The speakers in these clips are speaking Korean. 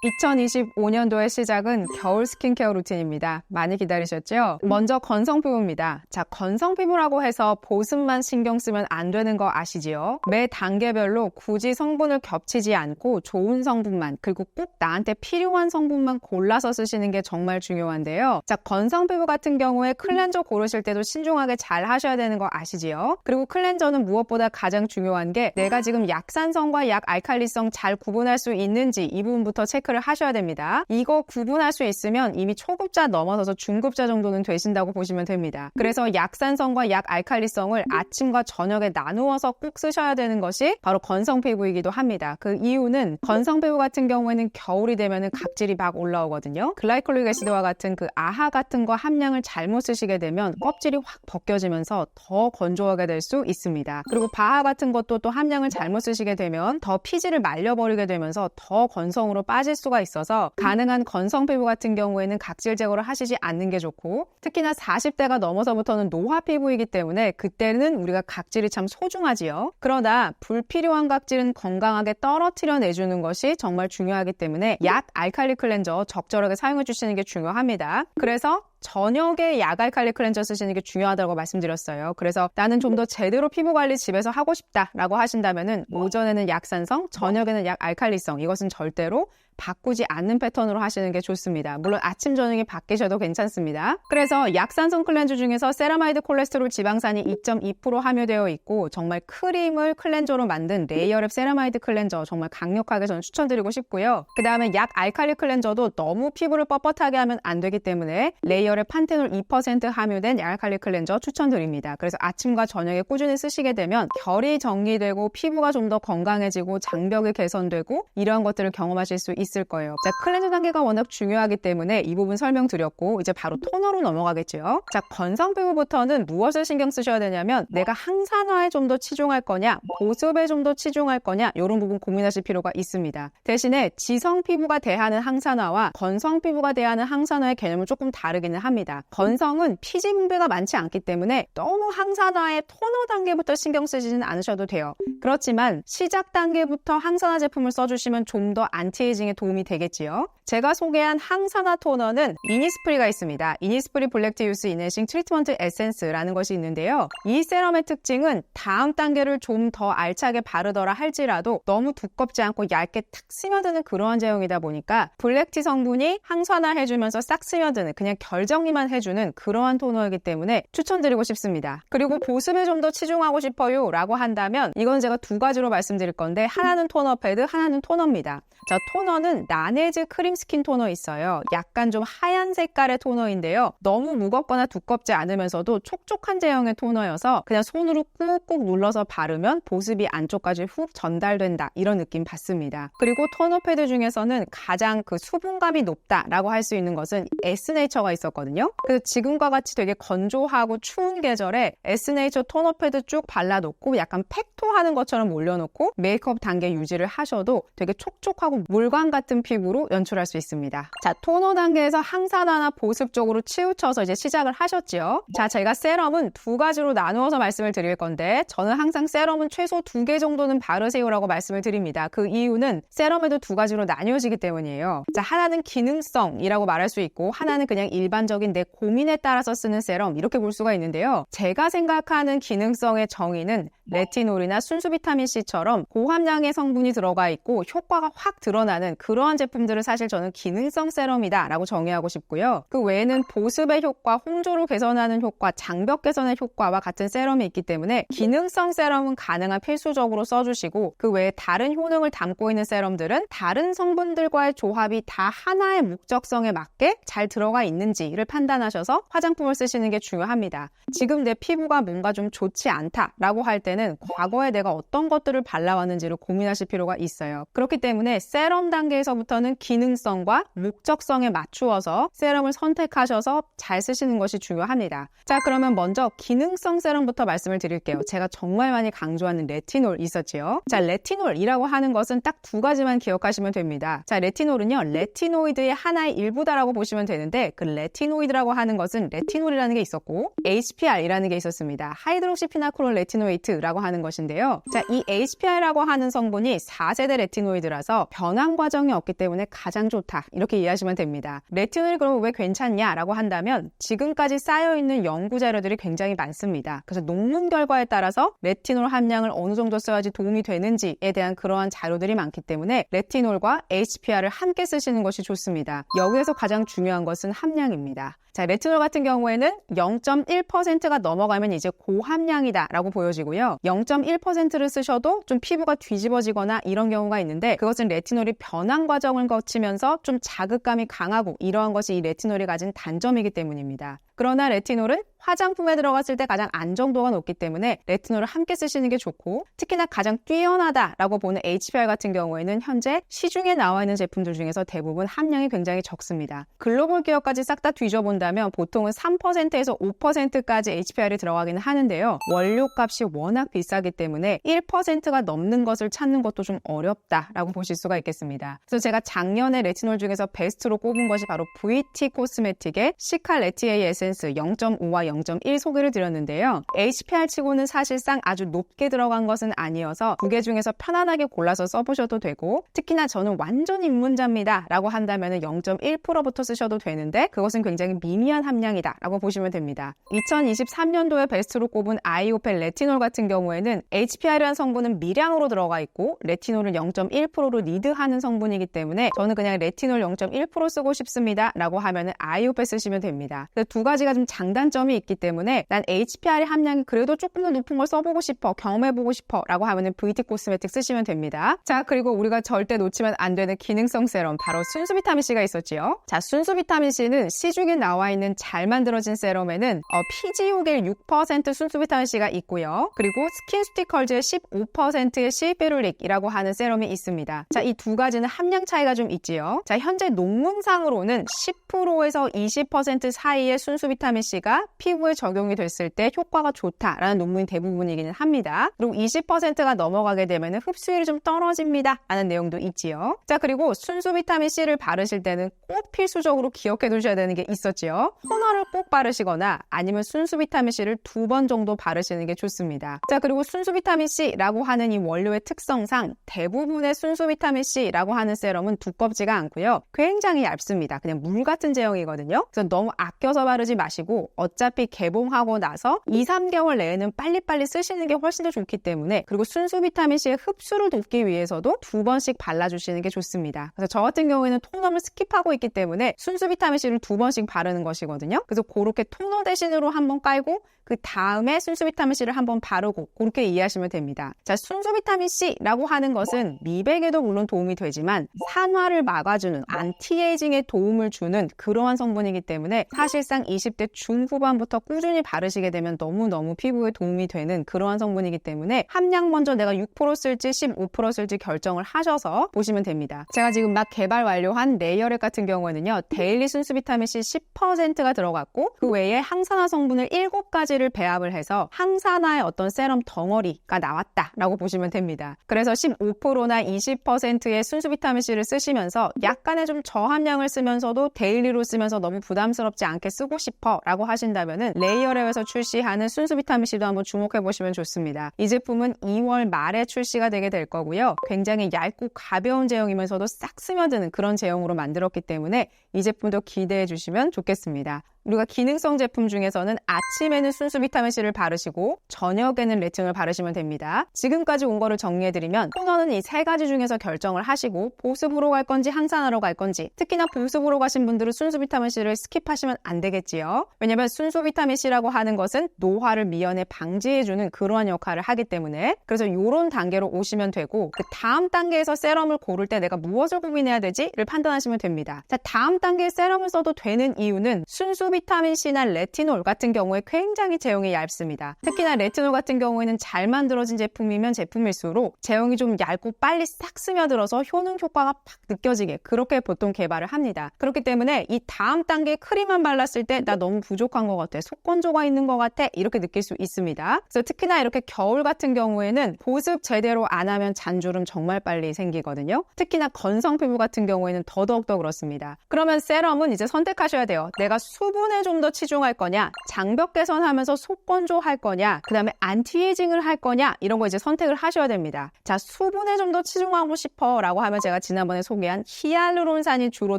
2025년도의 시작은 겨울 스킨케어 루틴입니다. 많이 기다리셨죠? 먼저 건성 피부입니다. 자, 건성 피부라고 해서 보습만 신경 쓰면 안 되는 거 아시지요? 매 단계별로 굳이 성분을 겹치지 않고 좋은 성분만, 그리고 꼭 나한테 필요한 성분만 골라서 쓰시는 게 정말 중요한데요. 자, 건성 피부 같은 경우에 클렌저 고르실 때도 신중하게 잘 하셔야 되는 거 아시지요? 그리고 클렌저는 무엇보다 가장 중요한 게 내가 지금 약산성과 약 알칼리성 잘 구분할 수 있는지 이 부분부터 체크를 하셔야 됩니다. 이거 구분할 수 있으면 이미 초급자 넘어서서 중급자 정도는 되신다고 보시면 됩니다. 그래서 약산성과 약 알칼리성을 아침과 저녁에 나누어서 꼭 쓰셔야 되는 것이 바로 건성 피부이기도 합니다. 그 이유는 건성 피부 같은 경우에는 겨울이 되면은 각질이 막 올라오거든요. 글라이콜릭 애시드와 같은 그 아하 같은 거 함량을 잘못 쓰시게 되면 껍질이 확 벗겨지면서 더 건조하게 될 수 있습니다. 그리고 바하 같은 것도 또 함량을 잘못 쓰시게 되면 더 피지를 말려버리게 되면서 더 건성으로 빠질 수가 있어서 가능한 건성 피부 같은 경우에는 각질 제거를 하시지 않는 게 좋고, 특히나 40대가 넘어서부터는 노화 피부이기 때문에 그때는 우리가 각질이 참 소중하지요. 그러나 불필요한 각질은 건강하게 떨어뜨려 내주는 것이 정말 중요하기 때문에 약 알칼리 클렌저 적절하게 사용해 주시는 게 중요합니다. 그래서 저녁에 약 알칼리 클렌저 쓰시는 게 중요하다고 말씀드렸어요. 그래서 나는 좀 더 제대로 피부 관리 집에서 하고 싶다라고 하신다면은 오전에는 약산성, 저녁에는 약 알칼리성, 이것은 절대로 바꾸지 않는 패턴으로 하시는 게 좋습니다. 물론 아침, 저녁이 바뀌셔도 괜찮습니다. 그래서 약산성 클렌저 중에서 세라마이드 콜레스테롤 지방산이 2.2% 함유되어 있고 정말 크림을 클렌저로 만든 레이어랩 세라마이드 클렌저 정말 강력하게 저는 추천드리고 싶고요. 그 다음에 약 알칼리 클렌저도 너무 피부를 뻣뻣하게 하면 안 되기 때문에 레이어랩 판테놀 2% 함유된 약 알칼리 클렌저 추천드립니다. 그래서 아침과 저녁에 꾸준히 쓰시게 되면 결이 정리되고 피부가 좀 더 건강해지고 장벽이 개선되고 이러한 것들을 경험하실 수 있을 거예요. 자, 클렌저 단계가 워낙 중요하기 때문에 이 부분 설명드렸고 이제 바로 토너로 넘어가겠죠. 자, 건성 피부부터는 무엇을 신경 쓰셔야 되냐면 내가 항산화에 좀 더 치중할 거냐, 보습에 좀 더 치중할 거냐, 이런 부분 고민하실 필요가 있습니다. 대신에 지성 피부가 대하는 항산화와 건성 피부가 대하는 항산화의 개념은 조금 다르기는 합니다. 건성은 피지 분비가 많지 않기 때문에 너무 항산화의 토너 단계부터 신경 쓰지는 않으셔도 돼요. 그렇지만 시작 단계부터 항산화 제품을 써주시면 좀 더 안티에이징에 도움이 되겠지요. 제가 소개한 항산화 토너는 이니스프리가 있습니다. 이니스프리 블랙티 유스 이네싱 트리트먼트 에센스라는 것이 있는데요. 이 세럼의 특징은 다음 단계를 좀 더 알차게 바르더라 할지라도 너무 두껍지 않고 얇게 탁 스며드는 그러한 제형이다 보니까 블랙티 성분이 항산화해주면서 싹 스며드는 그냥 결 정리만 해주는 그러한 토너이기 때문에 추천드리고 싶습니다. 그리고 보습에 좀 더 치중하고 싶어요 라고 한다면 이건 제가 두 가지로 말씀드릴 건데 하나는 토너 패드, 하나는 토너입니다. 자, 토너는 나네즈 크림 스킨 토너 있어요. 약간 좀 하얀 색깔의 토너인데요. 너무 무겁거나 두껍지 않으면서도 촉촉한 제형의 토너여서 그냥 손으로 꾹꾹 눌러서 바르면 보습이 안쪽까지 훅 전달된다, 이런 느낌 받습니다. 그리고 토너 패드 중에서는 가장 그 수분감이 높다라고 할 수 있는 것은 에스네이처가 있었거든요. 그래서 지금과 같이 되게 건조하고 추운 계절에 에스네이처 토너 패드 쭉 발라놓고 약간 팩토하는 것처럼 올려놓고 메이크업 단계 유지를 하셔도 되게 촉촉하고 물광 같은 피부로 연출할 수 있습니다. 자, 토너 단계에서 항산화나 보습 쪽으로 치우쳐서 이제 시작을 하셨지요. 자, 제가 세럼은 두 가지로 나누어서 말씀을 드릴 건데 저는 항상 세럼은 최소 2개 정도는 바르세요라고 말씀을 드립니다. 그 이유는 세럼에도 두 가지로 나뉘어지기 때문이에요. 자, 하나는 기능성이라고 말할 수 있고 하나는 그냥 일반적인 내 고민에 따라서 쓰는 세럼, 이렇게 볼 수가 있는데요. 제가 생각하는 기능성의 정의는 레티놀이나 순수 비타민C처럼 고함량의 성분이 들어가 있고 효과가 확 드러나는 그러한 제품들을 사실 저는 기능성 세럼이다 라고 정의하고 싶고요. 그 외에는 보습의 효과, 홍조를 개선하는 효과, 장벽 개선의 효과와 같은 세럼이 있기 때문에 기능성 세럼은 가능한 필수적으로 써주시고 그 외에 다른 효능을 담고 있는 세럼들은 다른 성분들과의 조합이 다 하나의 목적성에 맞게 잘 들어가 있는지를 판단하셔서 화장품을 쓰시는 게 중요합니다. 지금 내 피부가 뭔가 좀 좋지 않다라고 할 때는 과거에 내가 어떤 것들을 발라왔는지를 고민하실 필요가 있어요. 그렇기 때문에 세럼 단계에서부터는 기능성과 목적성에 맞추어서 세럼을 선택하셔서 잘 쓰시는 것이 중요합니다. 자, 그러면 먼저 기능성 세럼부터 말씀을 드릴게요. 제가 정말 많이 강조하는 레티놀 있었지요. 자, 레티놀이라고 하는 것은 딱 두 가지만 기억하시면 됩니다. 자, 레티놀은요, 레티노이드의 하나의 일부다라고 보시면 되는데 그 레티노이드라고 하는 것은 레티놀이라는 게 있었고 HPR이라는 게 있었습니다. 하이드록시피나콜 레티노이트라고 하는 것인데요. 자, 이 HPR이라고 하는 성분이 4세대 레티노이드라서 변환 과정이 없기 때문에 가장 좀 좋다 이렇게 이해하시면 됩니다. 레티놀이 그럼 왜 괜찮냐라고 한다면 지금까지 쌓여있는 연구 자료들이 굉장히 많습니다. 그래서 논문 결과에 따라서 레티놀 함량을 어느 정도 써야지 도움이 되는지에 대한 그러한 자료들이 많기 때문에 레티놀과 HPR을 함께 쓰시는 것이 좋습니다. 여기에서 가장 중요한 것은 함량입니다. 자, 레티놀 같은 경우에는 0.1%가 넘어가면 이제 고함량이다 라고 보여지고요. 0.1%를 쓰셔도 좀 피부가 뒤집어지거나 이런 경우가 있는데 그것은 레티놀이 변환 과정을 거치면서 좀 자극감이 강하고 이러한 것이 이 레티놀이 가진 단점이기 때문입니다. 그러나 레티놀은 화장품에 들어갔을 때 가장 안정도가 높기 때문에 레티놀을 함께 쓰시는 게 좋고 특히나 가장 뛰어나다라고 보는 HPR 같은 경우에는 현재 시중에 나와 있는 제품들 중에서 대부분 함량이 굉장히 적습니다. 글로벌 기업까지 싹 다 뒤져본다면 보통은 3%에서 5%까지 HPR이 들어가기는 하는데요. 원료값이 워낙 비싸기 때문에 1%가 넘는 것을 찾는 것도 좀 어렵다라고 보실 수가 있겠습니다. 그래서 제가 작년에 레티놀 중에서 베스트로 꼽은 것이 바로 VT 코스메틱의 시카 레티에이 에센스 0.5와 0.1 소개를 드렸는데요. HPR 치고는 사실상 아주 높게 들어간 것은 아니어서 두 개 중에서 편안하게 골라서 써보셔도 되고 특히나 저는 완전 입문자입니다 라고 한다면 0.1%부터 쓰셔도 되는데 그것은 굉장히 미미한 함량이다 라고 보시면 됩니다. 2023년도에 베스트로 꼽은 아이오펠 레티놀 같은 경우에는 HPR이라는 성분은 미량으로 들어가 있고 레티놀은 0.1%로 리드하는 성분이기 때문에 저는 그냥 레티놀 0.1% 쓰고 싶습니다 라고 하면 아이오펠 쓰시면 됩니다. 두 가지가 좀 장단점이 있기 때문에 난 HPR의 함량이 그래도 조금 더 높은 걸 써보고 싶어, 경험해보고 싶어 라고 하면 VT 코스메틱 쓰시면 됩니다. 자, 그리고 우리가 절대 놓치면 안 되는 기능성 세럼, 바로 순수 비타민C가 있었지요. 자, 순수 비타민C는 시중에 나와 있는 잘 만들어진 세럼에는 PGO겔 6% 순수 비타민C가 있고요. 그리고 스킨스티컬즈의 15%의 실베룰릭이라고 하는 세럼이 있습니다. 자, 이 두 가지는 함량 차이가 좀 있지요. 자, 현재 논문상으로는 10%에서 20% 사이의 순수 비타민C가 피부에 적용이 됐을 때 효과가 좋다라는 논문이 대부분이기는 합니다. 그리고 20%가 넘어가게 되면 흡수율이 좀 떨어집니다 라는 내용도 있지요. 자, 그리고 순수 비타민C를 바르실 때는 꼭 필수적으로 기억해 두셔야 되는 게 있었지요. 토너를 꼭 바르시거나 아니면 순수 비타민C를 2번 정도 바르시는 게 좋습니다. 자, 그리고 순수 비타민C라고 하는 이 원료의 특성상 대부분의 순수 비타민C라고 하는 세럼은 두껍지가 않고요. 굉장히 얇습니다. 그냥 물 같은 제형이거든요. 그래서 너무 아껴서 바르지 마시고 어차피 개봉하고 나서 2-3개월 내에는 빨리빨리 쓰시는 게 훨씬 더 좋기 때문에 그리고 순수 비타민C의 흡수를 돕기 위해서도 2번씩 발라주시는 게 좋습니다. 그래서 저 같은 경우에는 토너를 스킵하고 있기 때문에 순수 비타민C를 2번씩 바르는 것이거든요. 그래서 그렇게 토너 대신으로 한번 깔고 그 다음에 순수 비타민C를 한번 바르고 그렇게 이해하시면 됩니다. 자, 순수 비타민C라고 하는 것은 미백에도 물론 도움이 되지만 산화를 막아주는 안티에이징에 도움을 주는 그러한 성분이기 때문에 사실상 20대 중후반부터 꾸준히 바르시게 되면 너무너무 피부에 도움이 되는 그러한 성분이기 때문에 함량 먼저 내가 6% 쓸지 15% 쓸지 결정을 하셔서 보시면 됩니다. 제가 지금 막 개발 완료한 레이어렉 같은 경우에는요. 데일리 순수 비타민C 10%가 들어갔고 그 외에 항산화 성분을 7가지를 배합을 해서 항산화의 어떤 세럼 덩어리가 나왔다라고 보시면 됩니다. 그래서 15%나 20%의 순수 비타민C를 쓰시면서 약간의 좀 저함량을 쓰면서도 데일리로 쓰면서 너무 부담스럽지 않게 쓰고 싶어 라고 하신다면은 레이어랩에서 출시하는 순수 비타민C도 한번 주목해 보시면 좋습니다. 이 제품은 2월 말에 출시가 되게 될 거고요. 굉장히 얇고 가벼운 제형이면서도 싹 스며드는 그런 제형으로 만들었기 때문에 이 제품도 기대해 주시면 좋겠습니다. 우리가 기능성 제품 중에서는 아침에는 순수 비타민C를 바르시고 저녁에는 레티놀을 바르시면 됩니다. 지금까지 온 거를 정리해드리면 토너는 이 세 가지 중에서 결정을 하시고 보습으로 갈 건지 항산화로 갈 건지 특히나 보습으로 가신 분들은 순수 비타민C를 스킵하시면 안 되겠지요. 왜냐면 순수 비타민C라고 하는 것은 노화를 미연에 방지해주는 그러한 역할을 하기 때문에 그래서 이런 단계로 오시면 되고 그 다음 단계에서 세럼을 고를 때 내가 무엇을 고민해야 되지를 판단하시면 됩니다. 자, 다음 단계에 세럼을 써도 되는 이유는 순수 비타민C나 레티놀 같은 경우에 굉장히 제형이 얇습니다. 특히나 레티놀 같은 경우에는 잘 만들어진 제품이면 제품일수록 제형이 좀 얇고 빨리 싹 스며들어서 효능 효과가 팍 느껴지게 그렇게 보통 개발을 합니다. 그렇기 때문에 이 다음 단계 크림만 발랐을 때 나 너무 부족한 것 같아, 속건조가 있는 것 같아 이렇게 느낄 수 있습니다. 그래서 특히나 이렇게 겨울 같은 경우에는 보습 제대로 안 하면 잔주름 정말 빨리 생기거든요. 특히나 건성 피부 같은 경우에는 더더욱 더 그렇습니다. 그러면 세럼은 이제 선택하셔야 돼요. 내가 수분 수분에 좀 더 치중할 거냐, 장벽 개선하면서 속 건조할 거냐, 그 다음에 안티에이징을 할 거냐, 이런 거 이제 선택을 하셔야 됩니다. 자, 수분에 좀 더 치중하고 싶어 라고 하면 제가 지난번에 소개한 히알루론산이 주로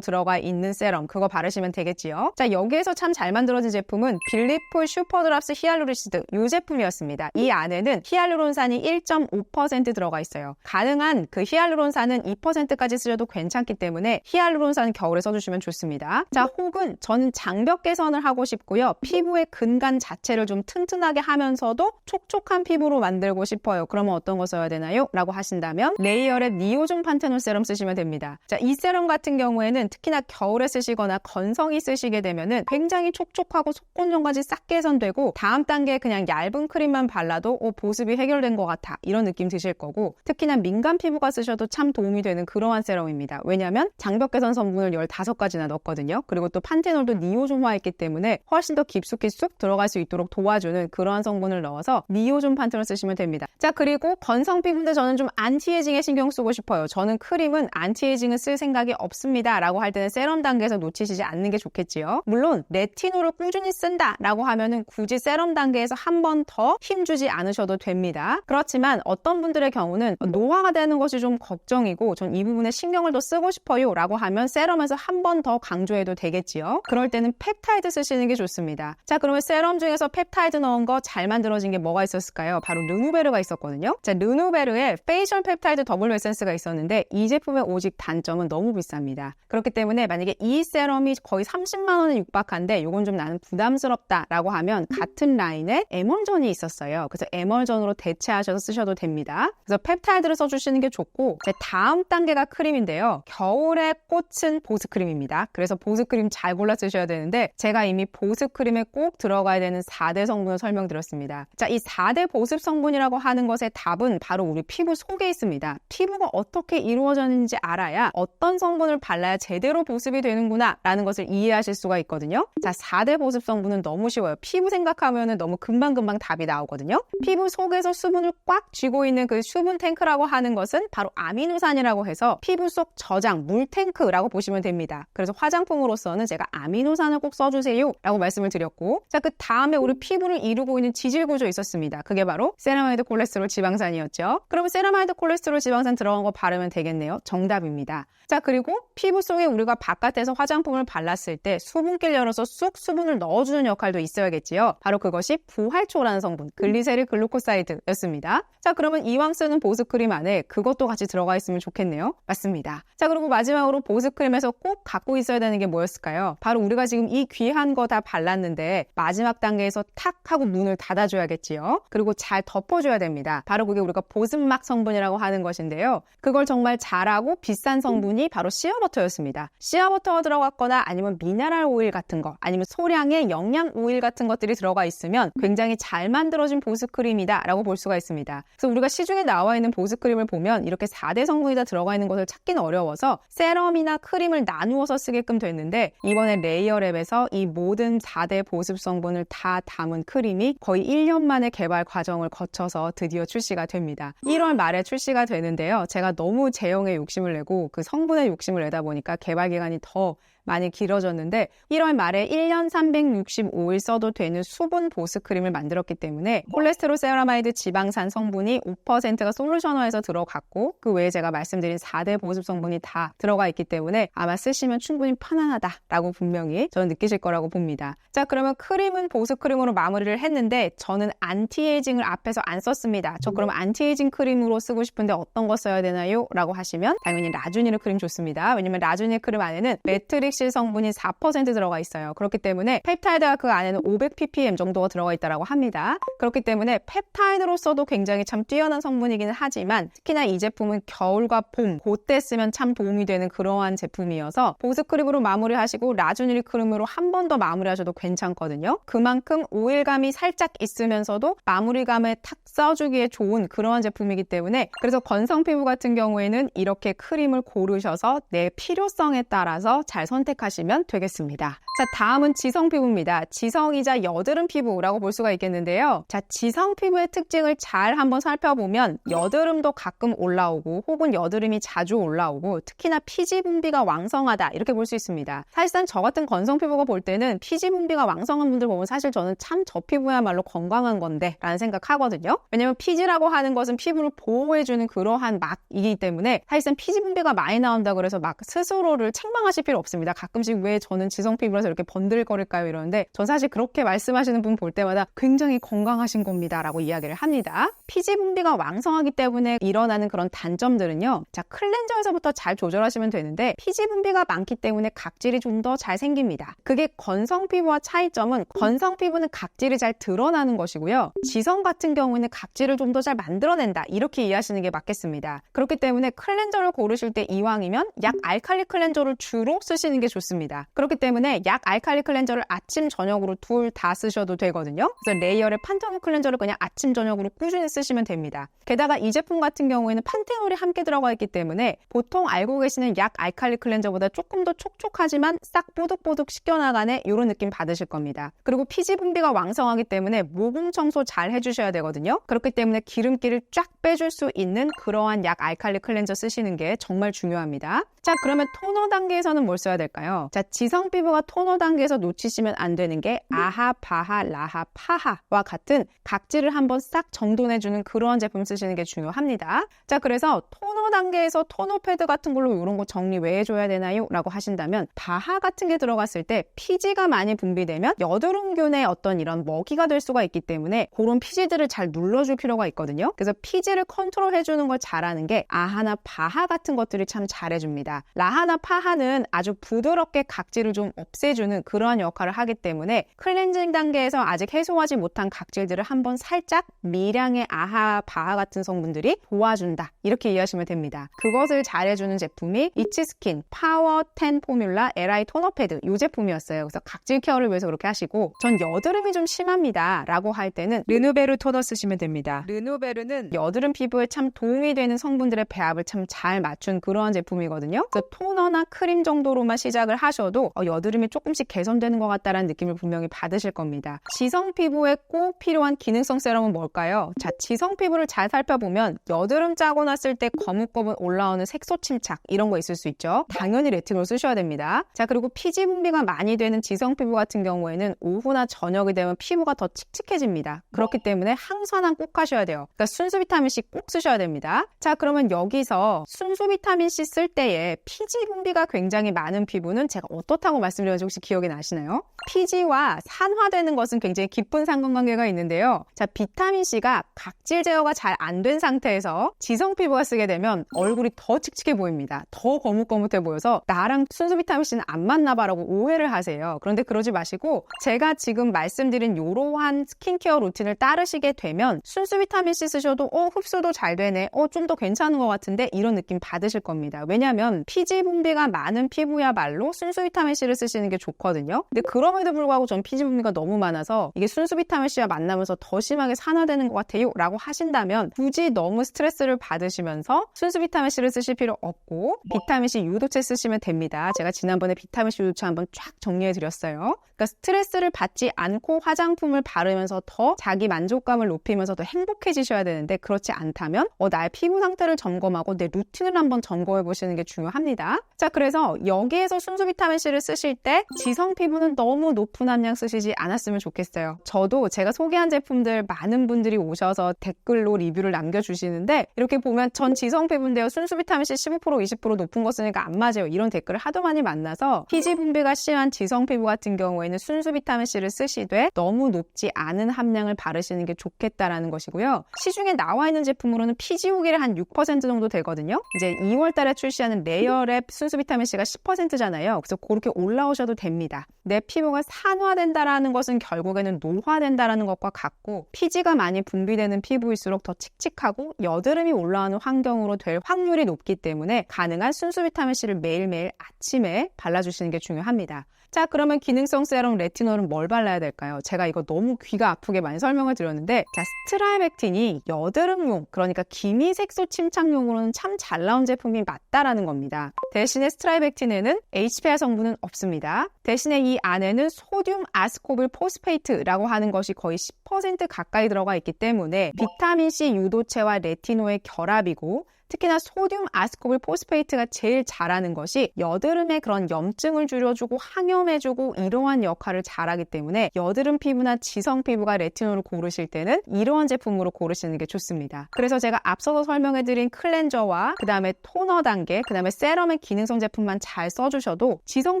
들어가 있는 세럼, 그거 바르시면 되겠지요. 자, 여기에서 참 잘 만들어진 제품은 빌리프 슈퍼드랍스 히알루리시드, 이 제품이었습니다. 이 안에는 히알루론산이 1.5% 들어가 있어요. 가능한 그 히알루론산은 2%까지 쓰셔도 괜찮기 때문에 히알루론산 겨울에 써주시면 좋습니다. 자, 혹은 저는 장벽 개선을 하고 싶고요. 피부의 근간 자체를 좀 튼튼하게 하면서도 촉촉한 피부로 만들고 싶어요. 그러면 어떤 거 써야 되나요? 라고 하신다면 레이어랩 니오존 판테놀 세럼 쓰시면 됩니다. 자, 이 세럼 같은 경우에는 특히나 겨울에 쓰시거나 건성이 쓰시게 되면은 굉장히 촉촉하고 속 건조까지 싹 개선되고 다음 단계에 그냥 얇은 크림만 발라도 보습이 해결된 것 같아, 이런 느낌 드실 거고, 특히나 민감 피부가 쓰셔도 참 도움이 되는 그러한 세럼입니다. 왜냐하면 장벽 개선 성분을 15가지나 넣었거든요. 그리고 또 판테놀도 니오존화했기 때문에 훨씬 더 깊숙이 쑥 들어갈 수 있도록 도와주는 그러한 성분을 넣어서 니오존 판테놀 쓰시면 됩니다. 자, 그리고 건성 피부인데 저는 좀 안티에이징에 신경 쓰고 싶어요. 저는 크림은 안티에이징을 쓸 생각이 없습니다 라고 할 때는 세럼 단계에서 놓치시지 않는 게 좋겠지요. 물론 레티놀을 꾸준히 쓴다 라고 하면은 굳이 세럼 단계에서 한 번 더 힘주지 않으셔도 됩니다. 그렇지만 어떤 분들의 경우는 노화가 되는 것이 좀 걱정이고 전 이 부분에 신경을 더 쓰고 싶어요 라고 하면 세럼에서 한 번 더 강조해도 되겠지요. 그럴 때는 펩타이드 쓰시는 게 좋습니다. 자, 그러면 세럼 중에서 펩타이드 넣은 거 잘 만들어진 게 뭐가 있었을까요? 바로 르누베르가 있었거든요. 자, 르누베르에 페이셜 펩타이드 더블 에센스가 있었는데 이 제품의 오직 단점은 너무 비쌉니다. 그렇기 때문에 만약에 이 세럼이 거의 30만 원에 육박한데 이건 좀 나는 부담스럽다 라고 하면 같은 라인에 에멀전이 있었어요. 그래서 에멀전으로 대체하셔서 쓰셔도 됩니다. 그래서 펩타이드를 써주시는 게 좋고, 다음 단계가 크림인데요. 겨울에 꽂힌 보습크림입니다. 그래서 보습크림 잘 골라 쓰셔야 되는데 제가 이미 보습크림에 꼭 들어가야 되는 4대 성분을 설명드렸습니다. 자, 이 4대 보습 성분이라고 하는 것의 답은 바로 우리 피부 속에 있습니다. 피부가 어떻게 이루어졌는지 알아야 어떤 성분을 발라야 제대로 보습이 되는구나 라는 것을 이해하실 수가 있거든요. 자, 4대 보습 성분은 너무 쉬워요. 피부 생각하면 너무 금방금방 답이 나오거든요. 피부 속에서 수분을 꽉 쥐고 있는 그 수분 탱크라고 하는 것은 바로 아미노산이라고 해서 피부 속 저장, 물 탱크라고 보시면 됩니다. 그래서 화장품으로서는 제가 아미노산을 꼭 써주세요 라고 말씀을 드렸고, 자, 그 다음에 우리 피부를 이루고 있는 지질 구조 있었습니다. 그게 바로 세라마이드 콜레스테롤 지방산이었죠. 그러면 세라마이드 콜레스테롤 지방산 들어간 거 바르면 되겠네요. 정답입니다. 자, 그리고 피부 속에 우리가 바깥에서 화장품을 발랐을 때 수분기를 열어서 쑥 수분을 넣어주는 역할도 있어야겠지요. 바로 그것이 부활초라는 성분, 글리세릴 글루코사이드였습니다. 자, 그러면 이왕 쓰는 보습크림 안에 그것도 같이 들어가 있으면 좋겠네요. 맞습니다. 자, 그리고 마지막으로 보습크림에서 꼭 갖고 있어야 되는 게 뭐였을까요? 바로 우리가 지금 이 귀한 거 다 발랐는데 마지막 단계에서 탁 하고 문을 닫아줘야겠지요. 그리고 잘 덮어줘야 됩니다. 바로 그게 우리가 보습막 성분이라고 하는 것인데요. 그걸 정말 잘하고 비싼 성분이 바로 시어버터였습니다. 시어버터가 들어갔거나 아니면 미네랄 오일 같은 거, 아니면 소량의 영양 오일 같은 것들이 들어가 있으면 굉장히 잘 만들어진 보습크림이다 라고 볼 수가 있습니다. 그래서 우리가 시중에 나와 있는 보습크림을 보면 이렇게 4대 성분이 다 들어가 있는 것을 찾기는 어려워서 세럼이나 크림을 나누어서 쓰게끔 됐는데, 이번에 레이어랩에서 이 모든 4대 보습 성분을 다 담은 크림이 거의 1년 만에 개발 과정을 거쳐서 드디어 출시가 됩니다. 1월 말에 출시가 되는데요. 제가 너무 제형에 욕심을 내고 그 성분에 욕심을 내다 보니까 개발 기간이 더 많이 길어졌는데 1월 말에 1년 365일 써도 되는 수분 보습크림을 만들었기 때문에 콜레스테롤 세라마이드 지방산 성분이 5%가 솔루션화해서 들어갔고, 그 외에 제가 말씀드린 4대 보습 성분이 다 들어가 있기 때문에 아마 쓰시면 충분히 편안하다라고 분명히 저는 느끼실 거라고 봅니다. 자, 그러면 크림은 보습크림으로 마무리를 했는데 저는 안티에이징을 앞에서 안 썼습니다. 저 그럼 안티에이징 크림으로 쓰고 싶은데 어떤 거 써야 되나요? 라고 하시면 당연히 라주니르 크림 좋습니다. 왜냐면 라주니르 크림 안에는 매트릭 성분이 4% 들어가 있어요. 그렇기 때문에 펩타이드가 그 안에는 500ppm 정도가 들어가 있다고 합니다. 그렇기 때문에 펩타이드로서도 굉장히 참 뛰어난 성분이기는 하지만 특히나 이 제품은 겨울과 봄, 그때 쓰면 참 도움이 되는 그러한 제품이어서 보습크림으로 마무리하시고 라주니르 크림으로 한 번 더 마무리하셔도 괜찮거든요. 그만큼 오일감이 살짝 있으면서도 마무리감에 탁 써주기에 좋은 그러한 제품이기 때문에, 그래서 건성 피부 같은 경우에는 이렇게 크림을 고르셔서 내 필요성에 따라서 잘 선택 선택하시면 되겠습니다. 자, 다음은 지성 피부입니다. 지성이자 여드름 피부라고 볼 수가 있겠는데요. 자, 지성 피부의 특징을 잘 한번 살펴보면 여드름도 가끔 올라오고 혹은 여드름이 자주 올라오고 특히나 피지 분비가 왕성하다 이렇게 볼 수 있습니다. 사실상 저 같은 건성 피부가 볼 때는 피지 분비가 왕성한 분들 보면 사실 저는 참 저 피부야말로 건강한 건데 라는 생각하거든요. 왜냐면 피지라고 하는 것은 피부를 보호해주는 그러한 막이기 때문에 사실상 피지 분비가 많이 나온다고 해서 막 스스로를 책망하실 필요 없습니다. 가끔씩 왜 저는 지성 피부라서 이렇게 번들거릴까요? 이러는데 전 사실 그렇게 말씀하시는 분 볼 때마다 굉장히 건강하신 겁니다 라고 이야기를 합니다. 피지 분비가 왕성하기 때문에 일어나는 그런 단점들은요. 자, 클렌저에서부터 잘 조절하시면 되는데 피지 분비가 많기 때문에 각질이 좀 더 잘 생깁니다. 그게 건성 피부와 차이점은 건성 피부는 각질이 잘 드러나는 것이고요. 지성 같은 경우에는 각질을 좀 더 잘 만들어낸다 이렇게 이해하시는 게 맞겠습니다. 그렇기 때문에 클렌저를 고르실 때 이왕이면 약 알칼리 클렌저를 주로 쓰시는 게 좋습니다. 그렇기 때문에 약 알칼리 클렌저를 아침 저녁으로 둘 다 쓰셔도 되거든요. 그래서 레이어의 판테놀 클렌저를 그냥 아침 저녁으로 꾸준히 쓰시면 됩니다. 게다가 이 제품 같은 경우에는 판테놀이 함께 들어가 있기 때문에 보통 알고 계시는 약 알칼리 클렌저보다 조금 더 촉촉하지만 싹 뽀득뽀득 씻겨나가네 이런 느낌 받으실 겁니다. 그리고 피지 분비가 왕성하기 때문에 모공 청소 잘 해주셔야 되거든요. 그렇기 때문에 기름기를 쫙 빼줄 수 있는 그러한 약 알칼리 클렌저 쓰시는 게 정말 중요합니다. 자, 그러면 토너 단계에서는 뭘 써야 될까요? 자, 지성 피부가 토너 단계에서 놓치시면 안 되는 게 아하, 바하, 라하, 파하와 같은 각질을 한번 싹 정돈해주는 그런 제품 쓰시는 게 중요합니다. 자, 그래서 토너 단계에서 토너 패드 같은 걸로 이런 거 정리 왜 해줘야 되나요? 라고 하신다면 바하 같은 게 들어갔을 때 피지가 많이 분비되면 여드름균의 어떤 이런 먹이가 될 수가 있기 때문에 그런 피지들을 잘 눌러줄 필요가 있거든요. 그래서 피지를 컨트롤해주는 걸 잘하는 게 아하나 바하 같은 것들이 참 잘해줍니다. 라하나 파하는 아주 부드럽게 각질을 좀 없애주는 그러한 역할을 하기 때문에 클렌징 단계에서 아직 해소하지 못한 각질들을 한번 살짝 미량의 아하, 바하 같은 성분들이 도와준다. 이렇게 이해하시면 됩니다. 그것을 잘해주는 제품이 이치스킨 파워 10 포뮬라 LI 토너 패드 이 제품이었어요. 그래서 각질 케어를 위해서 그렇게 하시고 전 여드름이 좀 심합니다 라고 할 때는 르누베르 토너 쓰시면 됩니다. 르누베르는 여드름 피부에 참 도움이 되는 성분들의 배합을 참 잘 맞춘 그러한 제품이거든요. 그래서 토너나 크림 정도로만 시작을 하셔도 여드름이 조금씩 개선되는 것 같다는 느낌을 분명히 받으실 겁니다. 지성 피부에 꼭 필요한 기능성 세럼은 뭘까요? 자, 지성 피부를 잘 살펴보면 여드름 짜고 났을 때 거뭇거뭇 올라오는 색소 침착 이런 거 있을 수 있죠. 당연히 레티놀 쓰셔야 됩니다. 자, 그리고 피지 분비가 많이 되는 지성 피부 같은 경우에는 오후나 저녁이 되면 피부가 더 칙칙해집니다. 그렇기 때문에 항산화 꼭 하셔야 돼요. 그러니까 순수 비타민C 꼭 쓰셔야 됩니다. 자, 그러면 여기서 순수 비타민C 쓸 때에 피지 분비가 굉장히 많은 피부는 제가 어떻다고 말씀드렸는지 혹시 기억이 나시나요? 피지와 산화되는 것은 굉장히 깊은 상관관계가 있는데요. 자, 비타민C가 각질 제어가 잘 안 된 상태에서 지성 피부가 쓰게 되면 얼굴이 더 칙칙해 보입니다. 더 거뭇거뭇해 보여서 나랑 순수 비타민C는 안 맞나 봐라고 오해를 하세요. 그런데 그러지 마시고 제가 지금 말씀드린 이러한 스킨케어 루틴을 따르시게 되면 순수 비타민C 쓰셔도 흡수도 잘 되네, 좀 더 괜찮은 것 같은데 이런 느낌 받으실 겁니다. 왜냐하면 피지 분비가 많은 피부야말로 순수 비타민C를 쓰시는 게 좋거든요. 근데 그럼에도 불구하고 전 피지 분비가 너무 많아서 이게 순수 비타민C와 만나면서 더 심하게 산화되는 것 같아요 라고 하신다면 굳이 너무 스트레스를 받으시면서 순수 비타민C를 쓰실 필요 없고 비타민C 유도체 쓰시면 됩니다. 제가 지난번에 비타민C 유도체 한번 쫙 정리해 드렸어요. 그러니까 스트레스를 받지 않고 화장품을 바르면서 더 자기 만족감을 높이면서 더 행복해지셔야 되는데 그렇지 않다면 나의 피부 상태를 점검하고 내 루틴을 한번 점검해 보시는 게 중요합니다. 자, 그래서 여기에서 순수 비타민C를 쓰실 때 지성 피부는 너무 높은 함량 쓰시지 않았으면 좋겠어요. 저도 제가 소개한 제품들 많은 분들이 오셔서 댓글로 리뷰를 남겨주시는데 이렇게 보면 전 지성 피부인데요. 순수 비타민C 15% 20% 높은 거 쓰니까 안 맞아요. 이런 댓글을 하도 많이 만나서 피지 분비가 심한 지성 피부 같은 경우에는 순수 비타민C를 쓰시되 너무 높지 않은 함량을 바르시는 게 좋겠다라는 것이고요. 시중에 나와 있는 제품으로는 피지 후기를 한 6% 정도 되거든요. 이제 2월 달에 출시하는 레이어랩 순수 비타민C가 10%잖아요. 그래서 그렇게 올라오셔도 됩니다. 내 피부가 산화된다라는 것은 결국에는 노화된다라는 것과 같고 피지가 많이 분비되는 피부일수록 더 칙칙하고 여드름이 올라오는 환경으로 될 확률이 높기 때문에 가능한 순수 비타민C를 매일매일 아침에 발라주시는 게 중요합니다. 자, 그러면 기능성 세럼 레티놀은 뭘 발라야 될까요? 제가 이거 너무 귀가 아프게 많이 설명을 드렸는데 자, 스트라이벡틴이 여드름용, 그러니까 기미 색소 침착용으로는 참 잘 나온 제품이 맞다라는 겁니다. 대신에 스트라이벡틴에는 HPA 성분은 없습니다. 대신에 이 안에는 소듐 아스코빌 포스페이트라고 하는 것이 거의 10% 가까이 들어가 있기 때문에 비타민C 유도체와 레티노의 결합이고, 특히나 소듐 아스코빌 포스페이트가 제일 잘하는 것이 여드름의 그런 염증을 줄여주고 항염해주고 이러한 역할을 잘하기 때문에 여드름 피부나 지성 피부가 레티놀을 고르실 때는 이러한 제품으로 고르시는 게 좋습니다. 그래서 제가 앞서서 설명해드린 클렌저와 그 다음에 토너 단계, 그 다음에 세럼의 기능성 제품만 잘 써주셔도 지성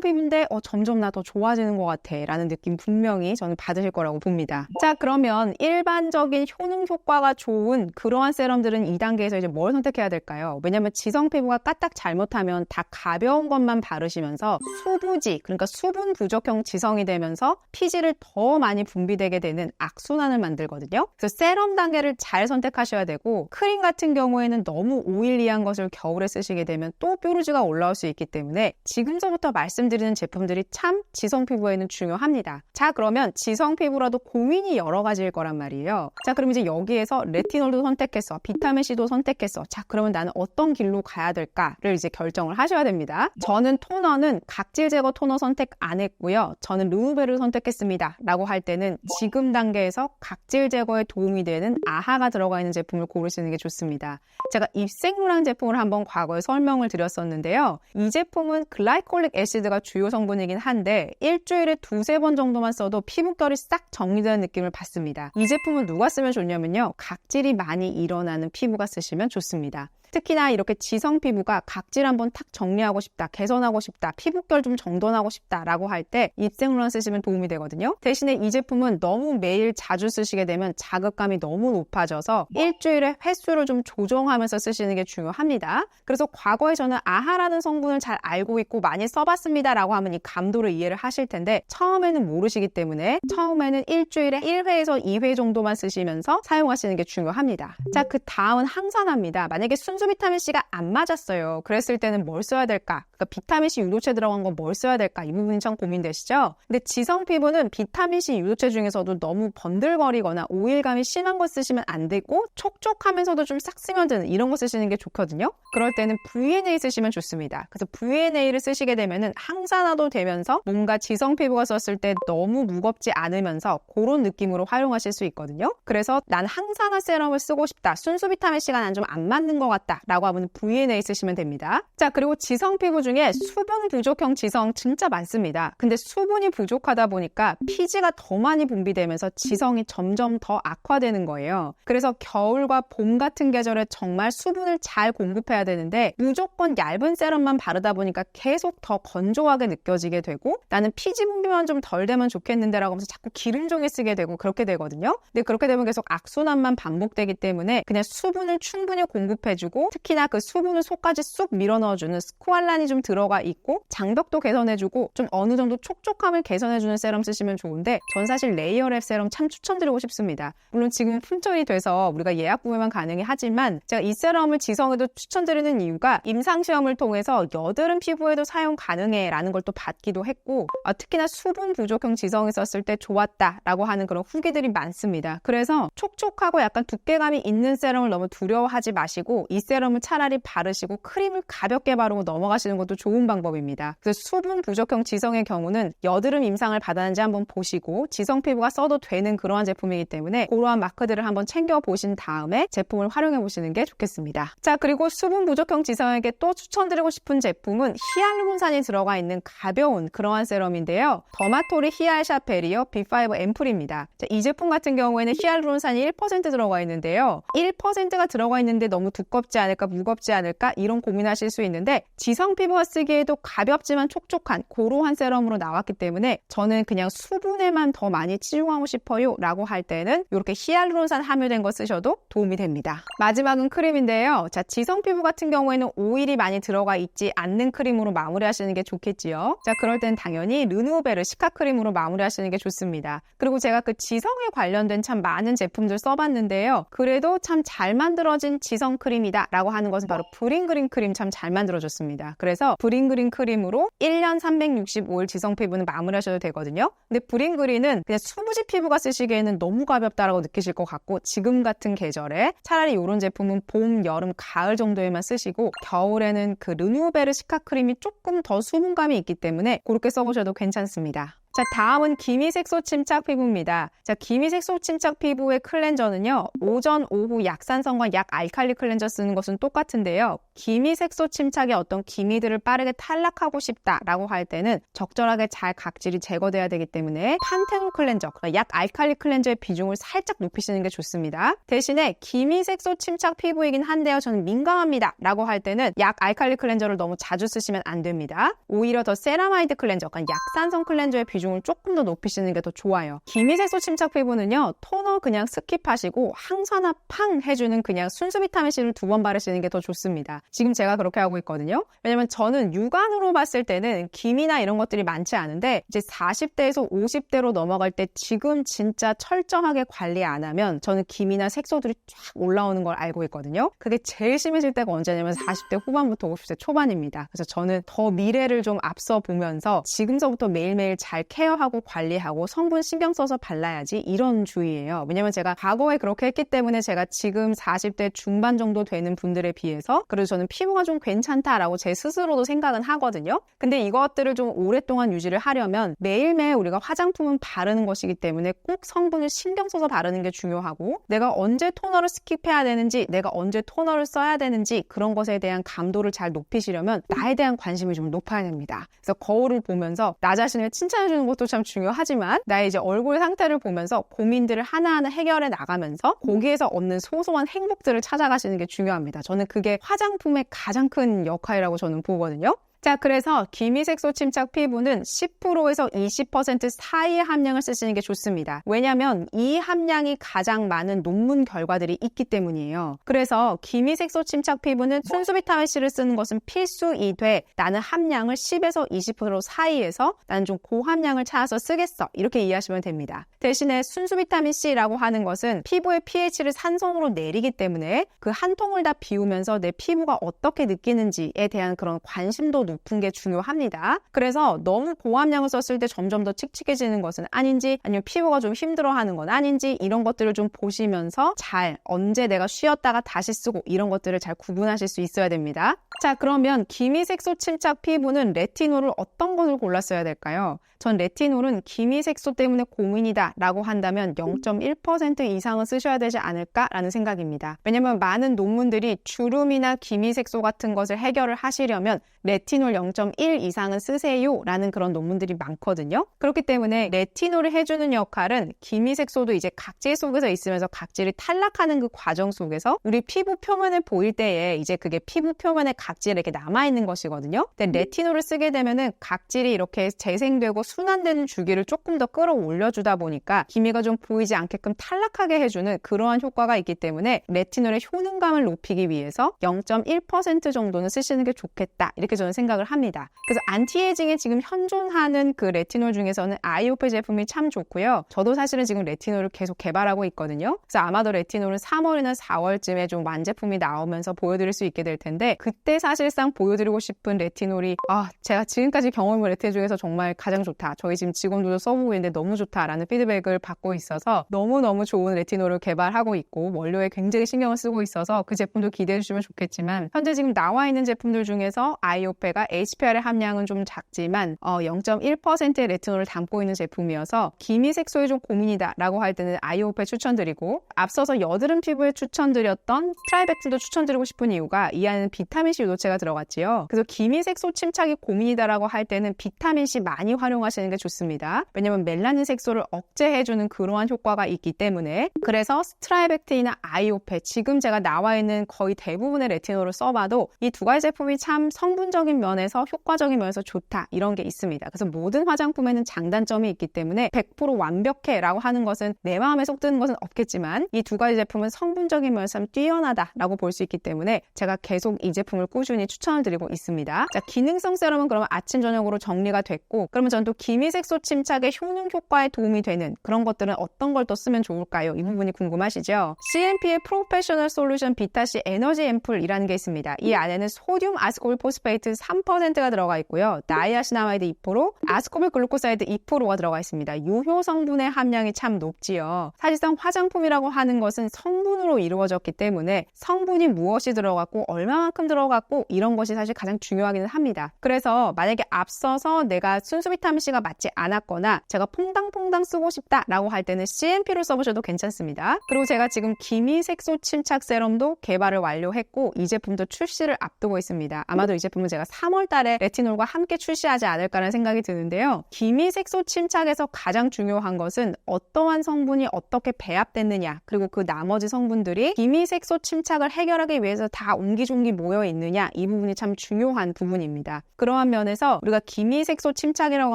피부인데 점점 나 더 좋아지는 것 같아 라는 느낌 분명히 저는 받으실 거라고 봅니다. 자, 그러면 일반적인 효능 효과가 좋은 그러한 세럼들은 2단계에서 이제 뭘 선택해야 될까요? 왜냐면 지성 피부가 까딱 잘못하면 다 가벼운 것만 바르시면서 수부지, 그러니까 수분 부족형 지성이 되면서 피지를 더 많이 분비되게 되는 악순환을 만들거든요. 그래서 세럼 단계를 잘 선택하셔야 되고, 크림 같은 경우에는 너무 오일리한 것을 겨울에 쓰시게 되면 또 뾰루지가 올라올 수 있기 때문에 지금서부터 말씀드리는 제품들이 참 지성 피부에는 중요합니다. 자, 그러면 지성 피부라도 고민이 여러 가지일 거란 말이에요. 자, 그럼 이제 여기에서 레티놀도 선택했어, 비타민C도 선택했어. 자, 그러면 나는 어떤 길로 가야 될까를 이제 결정을 하셔야 됩니다. 저는 토너는 각질 제거 토너 선택 안 했고요. 저는 르누베를 선택했습니다 라고 할 때는 지금 단계에서 각질 제거에 도움이 되는 아하가 들어가 있는 제품을 고르시는 게 좋습니다. 제가 입생루랑 제품을 한번 과거에 설명을 드렸었는데요. 이 제품은 글라이콜릭 애시드가 주요 성분이긴 한데 일주일에 2-3번 정도만 써도 피부결이 싹 정리되는 느낌을 받습니다. 이 제품은 누가 쓰면 좋냐면요, 각질이 많이 일어나는 피부가 쓰시면 좋습니다. 특히나 이렇게 지성 피부가 각질 한번 탁 정리하고 싶다, 개선하고 싶다, 피부결 좀 정돈하고 싶다 라고 할 때 입생루랑 쓰시면 도움이 되거든요. 대신에 이 제품은 너무 매일 자주 쓰시게 되면 자극감이 너무 높아져서 일주일에 횟수를 좀 조정하면서 쓰시는 게 중요합니다. 그래서 과거에 저는 아하라는 성분을 잘 알고 있고 많이 써봤습니다 라고 하면 이 감도를 이해를 하실 텐데, 처음에는 모르시기 때문에 처음에는 일주일에 1회에서 2회 정도만 쓰시면서 사용하시는 게 중요합니다. 자, 그 다음은 항산화입니다. 만약에 순수 비타민C가 안 맞았어요. 그랬을 때는 뭘 써야 될까? 그러니까 비타민C 유도체 들어간 건 뭘 써야 될까? 이 부분이 참 고민되시죠? 근데 지성 피부는 비타민C 유도체 중에서도 너무 번들거리거나 오일감이 심한 거 쓰시면 안 되고, 촉촉하면서도 좀 싹 스며드는 이런 거 쓰시는 게 좋거든요. 그럴 때는 VNA 쓰시면 좋습니다. 그래서 VNA를 쓰시게 되면은 항산화도 되면서 뭔가 지성 피부가 썼을 때 너무 무겁지 않으면서 그런 느낌으로 활용하실 수 있거든요. 그래서 난 항산화 세럼을 쓰고 싶다, 순수 비타민C가 난 좀 안 맞는 것 같다 라고 하면 VNA 쓰시면 됩니다. 자, 그리고 지성 피부 중에 수분 부족형 지성 진짜 많습니다. 근데 수분이 부족하다 보니까 피지가 더 많이 분비되면서 지성이 점점 더 악화되는 거예요. 그래서 겨울과 봄 같은 계절에 정말 수분을 잘 공급해야 되는데 무조건 얇은 세럼만 바르다 보니까 계속 더 건조하게 느껴지게 되고, 나는 피지 분비만 좀 덜 되면 좋겠는데 라고 하면서 자꾸 기름종이 쓰게 되고 그렇게 되거든요. 근데 그렇게 되면 계속 악순환만 반복되기 때문에 그냥 수분을 충분히 공급해주고, 특히나 그 수분을 속까지 쑥 밀어 넣어주는 스쿠알란이 좀 들어가 있고 장벽도 개선해주고 좀 어느 정도 촉촉함을 개선해주는 세럼 쓰시면 좋은데, 전 사실 레이어랩 세럼 참 추천드리고 싶습니다. 물론 지금 품절이 돼서 우리가 예약 구매만 가능히 하지만 제가 이 세럼을 지성에도 추천드리는 이유가 임상시험을 통해서 여드름 피부에도 사용 가능해 라는 걸 또 받기도 했고, 특히나 수분 부족형 지성에 썼을 때 좋았다 라고 하는 그런 후기들이 많습니다. 그래서 촉촉하고 약간 두께감이 있는 세럼을 너무 두려워하지 마시고 이 세럼을 차라리 바르시고 크림을 가볍게 바르고 넘어가시는 것도 좋은 방법입니다. 그래서 수분 부족형 지성의 경우는 여드름 임상을 받았는지 한번 보시고 지성 피부가 써도 되는 그러한 제품이기 때문에 그러한 마크들을 한번 챙겨보신 다음에 제품을 활용해 보시는 게 좋겠습니다. 자, 그리고 수분 부족형 지성에게 또 추천드리고 싶은 제품은 히알루론산이 들어가 있는 가벼운 그러한 세럼인데요. 더마토리 히알샤 베리어 B5 앰플입니다. 자, 이 제품 같은 경우에는 히알루론산이 1% 들어가 있는데요. 1%가 들어가 있는데 너무 두껍지 않을까, 무겁지 않을까 이런 고민하실 수 있는데, 지성 피부가 쓰기에도 가볍지만 촉촉한 그러한 세럼으로 나왔기 때문에 저는 그냥 수분에만 더 많이 치중하고 싶어요 라고 할 때는 이렇게 히알루론산 함유된 거 쓰셔도 도움이 됩니다. 마지막은 크림인데요. 자, 지성 피부 같은 경우에는 오일이 많이 들어가 있지 않는 크림으로 마무리하시는 게 좋겠지요. 자, 그럴 땐 당연히 르누베르 시카 크림으로 마무리하시는 게 좋습니다. 그리고 제가 그 지성에 관련된 참 많은 제품들 써봤는데요. 그래도 참 잘 만들어진 지성 크림이다 라고 하는 것은 바로 브링그린 크림 참 잘 만들어줬습니다. 그래서 브링그린 크림으로 1년 365일 지성 피부는 마무리하셔도 되거든요. 근데 브링그린은 그냥 수부지 피부가 쓰시기에는 너무 가볍다라고 느끼실 것 같고 지금 같은 계절에 차라리 이런 제품은 봄, 여름, 가을 정도에만 쓰시고 겨울에는 그 르누베르 시카 크림이 조금 더 수분감이 있기 때문에 그렇게 써보셔도 괜찮습니다. 자, 다음은 기미색소 침착 피부입니다. 자, 기미색소 침착 피부의 클렌저는요, 오전, 오후 약산성과 약알칼리 클렌저 쓰는 것은 똑같은데요. 기미색소 침착의 어떤 기미들을 빠르게 탈락하고 싶다라고 할 때는 적절하게 잘 각질이 제거돼야 되기 때문에 판테놀 클렌저, 약알칼리 클렌저의 비중을 살짝 높이시는 게 좋습니다. 대신에 기미색소 침착 피부이긴 한데요, 저는 민감합니다 라고 할 때는 약알칼리 클렌저를 너무 자주 쓰시면 안 됩니다. 오히려 더 세라마이드 클렌저, 그러니까 약산성 클렌저의 비중을 조금 더 높이시는 게 더 좋아요. 기미색소 침착 피부는요, 토너 그냥 스킵하시고 항산화 팡 해주는 그냥 순수 비타민C를 2번 바르시는 게 더 좋습니다. 지금 제가 그렇게 하고 있거든요. 왜냐면 저는 육안으로 봤을 때는 기미나 이런 것들이 많지 않은데 이제 40대에서 50대로 넘어갈 때 지금 진짜 철저하게 관리 안 하면 저는 기미나 색소들이 쫙 올라오는 걸 알고 있거든요. 그게 제일 심해질 때가 언제냐면 40대 후반부터 50대 초반입니다. 그래서 저는 더 미래를 좀 앞서 보면서 지금서부터 매일매일 잘 케어하고 관리하고 성분 신경 써서 발라야지 이런 주의예요. 왜냐면 제가 과거에 그렇게 했기 때문에 제가 지금 40대 중반 정도 되는 분들에 비해서 그래도 저는 피부가 좀 괜찮다라고 제 스스로도 생각은 하거든요. 근데 이것들을 좀 오랫동안 유지를 하려면 매일매일 우리가 화장품은 바르는 것이기 때문에 꼭 성분을 신경 써서 바르는 게 중요하고 내가 언제 토너를 스킵해야 되는지 내가 언제 토너를 써야 되는지 그런 것에 대한 감도를 잘 높이시려면 나에 대한 관심이 좀 높아야 됩니다. 그래서 거울을 보면서 나 자신을 칭찬해주는 것도 참 중요하지만 나의 이제 얼굴 상태를 보면서 고민들을 하나하나 해결해 나가면서 거기에서 얻는 소소한 행복들을 찾아가시는 게 중요합니다. 저는 그게 화장품의 가장 큰 역할이라고 저는 보거든요. 자, 그래서 기미색소 침착 피부는 10%에서 20% 사이의 함량을 쓰시는 게 좋습니다. 왜냐하면 이 함량이 가장 많은 논문 결과들이 있기 때문이에요. 그래서 기미색소 침착 피부는 순수 비타민C를 쓰는 것은 필수이되 나는 함량을 10에서 20% 사이에서 나는 좀 고함량을 찾아서 쓰겠어. 이렇게 이해하시면 됩니다. 대신에 순수 비타민C라고 하는 것은 피부의 pH를 산성으로 내리기 때문에 그 한 통을 다 비우면서 내 피부가 어떻게 느끼는지에 대한 그런 관심도 높은 게 중요합니다. 그래서 너무 고함량을 썼을 때 점점 더 칙칙해지는 것은 아닌지 아니면 피부가 좀 힘들어하는 건 아닌지 이런 것들을 좀 보시면서 잘 언제 내가 쉬었다가 다시 쓰고 이런 것들을 잘 구분하실 수 있어야 됩니다. 자, 그러면 기미색소 침착 피부는 레티놀을 어떤 것을 골랐어야 될까요? 전 레티놀은 기미색소 때문에 고민이다 라고 한다면 0.1% 이상은 쓰셔야 되지 않을까라는 생각입니다. 왜냐면 많은 논문들이 주름이나 기미색소 같은 것을 해결을 하시려면 레티놀 0.1 이상은 쓰세요 라는 그런 논문들이 많거든요. 그렇기 때문에 레티놀이 해주는 역할은 기미색소도 이제 각질 속에서 있으면서 각질이 탈락하는 그 과정 속에서 우리 피부 표면을 보일 때에 이제 그게 피부 표면에 각질이 이렇게 남아있는 것이거든요. 근데 레티놀을 쓰게 되면은 각질이 이렇게 재생되고 순환되는 주기를 조금 더 끌어올려주다 보니까 기미가 좀 보이지 않게끔 탈락하게 해주는 그러한 효과가 있기 때문에 레티놀의 효능감을 높이기 위해서 0.1% 정도는 쓰시는 게 좋겠다 이렇게 저는 생각을 합니다. 그래서 안티에이징에 지금 현존하는 그 레티놀 중에서는 아이오페 제품이 참 좋고요. 저도 사실은 지금 레티놀을 계속 개발하고 있거든요. 그래서 아마도 레티놀은 3월이나 4월쯤에 좀 완제품이 나오면서 보여드릴 수 있게 될 텐데 그때 사실상 보여드리고 싶은 레티놀이 제가 지금까지 경험해본 레티놀 중에서 정말 가장 좋다. 저희 지금 직원들도 써보고 있는데 너무 좋다라는 피드백을 받고 있어서 너무너무 좋은 레티놀을 개발하고 있고 원료에 굉장히 신경을 쓰고 있어서 그 제품도 기대해 주시면 좋겠지만 현재 지금 나와 있는 제품들 중에서 아이오페가 HPR의 함량은 좀 작지만 0.1%의 레티놀을 담고 있는 제품이어서 기미색소에 좀 고민이다 라고 할 때는 아이오페 추천드리고 앞서서 여드름 피부에 추천드렸던 스트라이베틴도 추천드리고 싶은 이유가 이 안에는 비타민C 유도체가 들어갔지요. 그래서 기미색소 침착이 고민이다라고 할 때는 비타민C 많이 활용하시는 게 좋습니다. 왜냐면 멜라닌 색소를 억제해주는 그러한 효과가 있기 때문에 그래서 스트라이베틴이나 아이오페 지금 제가 나와 있는 거의 대부분의 레티놀을 써봐도 이 두 가지 제품이 참 성분적인 면에서 효과적인 면에서 좋다 이런 게 있습니다. 그래서 모든 화장품에는 장단점이 있기 때문에 100% 완벽해 라고 하는 것은 내 마음에 쏙 드는 것은 없겠지만 이 두 가지 제품은 성분적인 면에서 참 뛰어나다라고 볼 수 있기 때문에 제가 계속 이 제품을 꾸준히 추천을 드리고 있습니다. 자, 기능성 세럼은 그러면 아침 저녁으로 정리가 됐고, 그러면 전 또 기미색소 침착의 효능 효과에 도움이 되는 그런 것들은 어떤 걸 또 쓰면 좋을까요? 이 부분이 궁금하시죠? CNP의 프로페셔널 솔루션 비타C 에너지 앰플이라는 게 있습니다. 이 안에는 소듐 아스코빌 포스페이트 3%가 들어가 있고요. 나이아시나마이드 2%, 아스코빌 글루코사이드 2%가 들어가 있습니다. 유효 성분의 함량이 참 높지요. 사실상 화장품이라고 하는 것은 성분으로 이루어졌기 때문에 성분이 무엇이 들어갔고 얼마만큼 들어갔고 이런 것이 사실 가장 중요하기는 합니다. 그래서 만약에 앞서서 내가 순수 비타민C가 맞지 않았거나 제가 퐁당퐁당 쓰고 싶다라고 할 때는 CNP를 써보셔도 괜찮습니다. 그리고 제가 지금 기미색소 침착 세럼도 개발을 완료했고 이 제품도 출시를 앞두고 있습니다. 아마도 이 제품은 제가 3월 달에 레티놀과 함께 출시하지 않을까라는 생각이 드는데요. 기미색소 침착에서 가장 중요한 것은 어떠한 성분이 어떻게 배합됐느냐, 그리고 그 나머지 성분들이 기미색소 침착을 해결하기 위해서 다 옹기종기 모여 있느냐, 이 부분이 참 중요한 부분입니다. 그러한 면에서 우리가 기미색소 침착이라고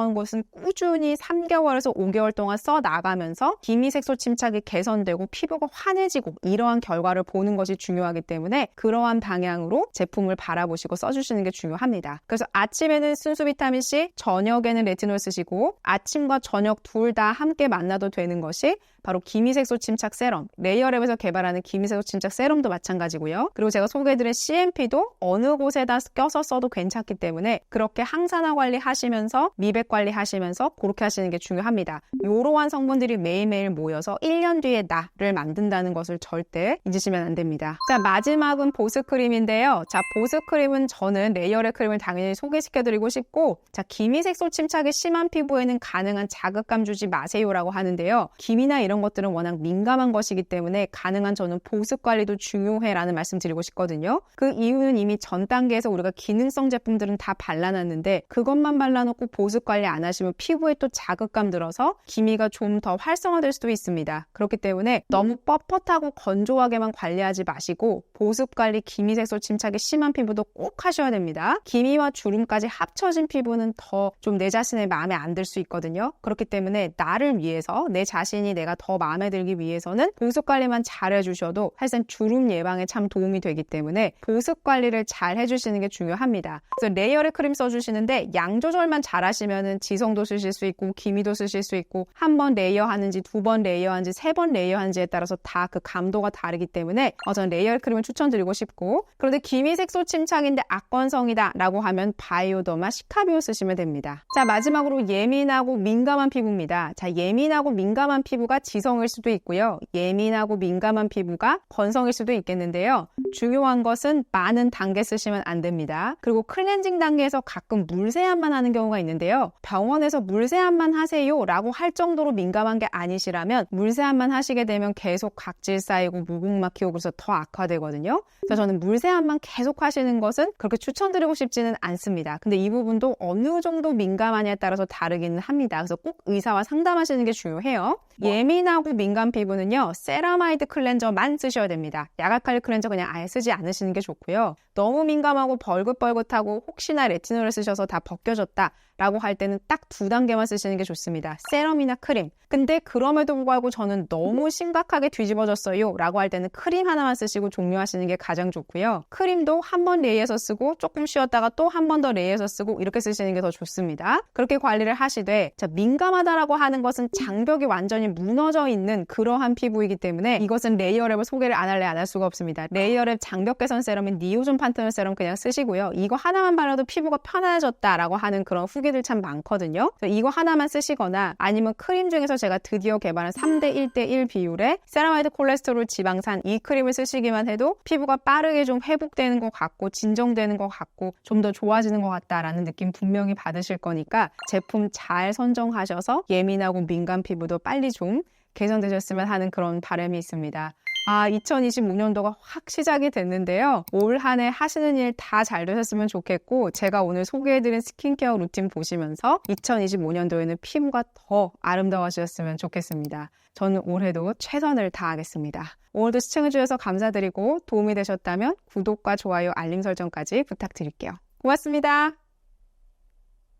하는 것은 꾸준히 3개월에서 5개월 동안 써 나가면서 기미색소 침착이 개선되고 피부가 환해지고 이러한 결과를 보는 것이 중요하기 때문에 그러한 방향으로 제품을 바라보시고 써주시는 게 중요합니다. 그래서 아침에는 순수 비타민C, 저녁에는 레티놀 쓰시고 아침과 저녁 둘 다 함께 만나도 되는 것이 바로 기미색소 침착 세럼, 레이어랩에서 개발하는 기미색소 침착 세럼도 마찬가지고요. 그리고 제가 소개해드린 CNP도 어느 곳에다 껴서 써도 괜찮기 때문에 그렇게 항산화 관리하시면서 미백 관리하시면서 그렇게 하시는 게 중요합니다. 이러한 성분들이 매일매일 모여서 1년 뒤에 나를 만든다는 것을 절대 잊으시면 안 됩니다. 자, 마지막은 보습크림인데요. 자, 보습크림은 저는 레이어랩 크림을 당연히 소개시켜드리고 싶고, 자, 기미색소 침착이 심한 피부에는 가능한 자극감 주지 마세요라고 하는데요. 기미나 이런 것들은 워낙 민감한 것이기 때문에 가능한 저는 보습 관리도 중요해라는 말씀 드리고 싶거든요. 그 이유는 이미 전 단계에서 우리가 기능성 제품들은 다 발라놨는데 그것만 발라놓고 보습 관리 안 하시면 피부에 또 자극감 들어서 기미가 좀 더 활성화될 수도 있습니다. 그렇기 때문에 너무 뻣뻣하고 건조하게만 관리하지 마시고 보습 관리, 기미색소 침착이 심한 피부도 꼭 하셔야 됩니다. 기미와 주름까지 합쳐진 피부는 더 좀 내 자신의 마음에 안 들 수 있거든요. 그렇기 때문에 나를 위해서 내 자신이 내가 더 마음에 들기 위해서는 보습 관리만 잘 해주셔도 사실상 주름 예방에 참 도움이 되기 때문에 보습 관리를 잘 해주시는 게 중요합니다. 그래서 레이어랩 크림 써주시는데 양 조절만 잘 하시면은 지성도 쓰실 수 있고 기미도 쓰실 수 있고 한 번 레이어하는지 두 번 레이어하는지 세 번 레이어하는지에 따라서 다 그 감도가 다르기 때문에 저는 레이어랩 크림을 추천드리고 싶고, 그런데 기미색소 침착인데 악건성이다 라고 하면 바이오더마 시카비오 쓰시면 됩니다. 자, 마지막으로 예민하고 민감한 피부입니다. 자, 예민하고 민감한 피부가 지성일 수도 있고요. 예민하고 민감한 피부가 건성일 수도 있겠는데요. 중요한 것은 많은 단계 쓰시면 안 됩니다. 그리고 클렌징 단계에서 가끔 물세안만 하는 경우가 있는데요. 병원에서 물세안만 하세요 라고 할 정도로 민감한 게 아니시라면 물세안만 하시게 되면 계속 각질 쌓이고 무국 막히고 그래서 더 악화되거든요. 그래서 저는 물세안만 계속 하시는 것은 그렇게 추천드리고 싶지는 않습니다. 근데 이 부분도 어느 정도 민감하냐에 따라서 다르기는 합니다. 그래서 꼭 의사와 상담하시는 게 중요해요. 예민하고 민감 피부는요, 세라마이드 클렌저만 쓰셔야 됩니다. 약알칼리 클렌저 그냥 아예 쓰지 않으시는 게 좋고요. 너무 민감하고 벌긋벌긋하고 혹시나 레티놀을 쓰셔서 다 벗겨졌다 라고 할 때는 딱 2단계만 쓰시는 게 좋습니다. 세럼이나 크림. 근데 그럼에도 불구하고 저는 너무 심각하게 뒤집어졌어요 라고 할 때는 크림 하나만 쓰시고 종료하시는 게 가장 좋고요. 크림도 한 번 레이해서 쓰고 조금 쉬었다가 또 한 번 더 레이해서 쓰고 이렇게 쓰시는 게 더 좋습니다. 그렇게 관리를 하시되, 자, 민감하다라고 하는 것은 장벽이 완전히 무너져 있는 그러한 피부이기 때문에 이것은 레이어랩을 소개를 안 할래 안 할 수가 없습니다. 레이어랩 장벽 개선 세럼인 니오존 판테놀 세럼 그냥 쓰시고요. 이거 하나만 발라도 피부가 편안해졌다라고 하는 그런 후기들 참 많거든요. 이거 하나만 쓰시거나 아니면 크림 중에서 제가 드디어 개발한 3대 1대1 비율의 세라마이드 콜레스테롤 지방산 이 크림을 쓰시기만 해도 피부가 빠르게 좀 회복되는 것 같고 진정되는 것 같고 좀 더 좋아지는 것 같다라는 느낌 분명히 받으실 거니까 제품 잘 선정하셔서 예민하고 민감 피부도 빨리 좀 개선되셨으면 하는 그런 바람이 있습니다. 2025년도가 확 시작이 됐는데요. 올 한 해 하시는 일 다 잘 되셨으면 좋겠고, 제가 오늘 소개해드린 스킨케어 루틴 보시면서 2025년도에는 피부가 더 아름다워지셨으면 좋겠습니다. 저는 올해도 최선을 다하겠습니다. 오늘도 시청해주셔서 감사드리고 도움이 되셨다면 구독과 좋아요, 알림 설정까지 부탁드릴게요. 고맙습니다.